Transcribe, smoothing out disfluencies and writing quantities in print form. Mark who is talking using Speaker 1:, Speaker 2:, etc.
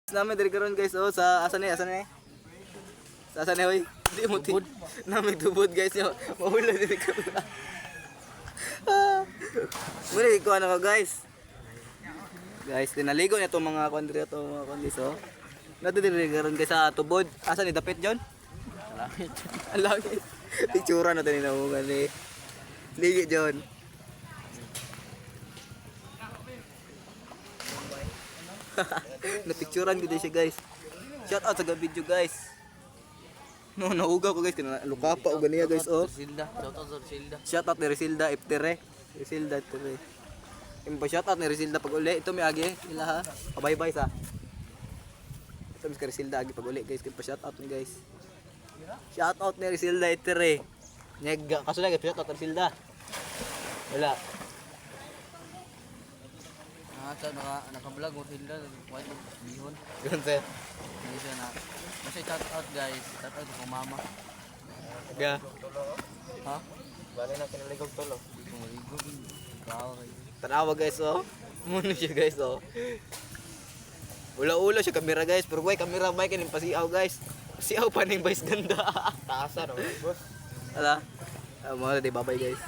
Speaker 1: Namin diri karon guys oh sa asa ni sa asa ni hoy di mo tubod namin tubod guys yo mawala diri karon muli ko ano guys tinaligo na itong mga kondre to mga kondis oh nato diri karon guys sa tubod asa ni dapit John langit itsura na tani naungan ni ligi John napicturean gid siya guys. Shout out sa video guys. No naugaw ko guys kana lukapa og ganiya guys oh.
Speaker 2: Risilda, shout out sa Risilda.
Speaker 1: Shout out ni Risilda Iftere. Risilda Iftere. Imba shout out ni Risilda pag uli ito mi agi ila ha. Bye-bye sa. Ito mi Risilda agi pag uli guys kay pa shout out ni guys. Shout out ni Risilda Iftere. Nyega kaso lagi shout out Risilda. Wala.
Speaker 2: Sa naka-vlog mo Risilda, white bihon.
Speaker 1: Ganun sir.
Speaker 2: Hindi siya na. Kasi shout out guys, shout out sa mama.
Speaker 1: Ga.
Speaker 2: Ha?
Speaker 1: Bali na kinaligog tolo.
Speaker 2: Hindi ko maligog. Ikaw kayo.
Speaker 1: Tanawa guys oh. Muno siya guys oh. Ula-ula siya kamera guys, pero why kamera bike kaning pasiaw guys. Pasiaw pa ning boys ganda.
Speaker 2: Taasan oh, boss.
Speaker 1: Ala. Mo di babay guys.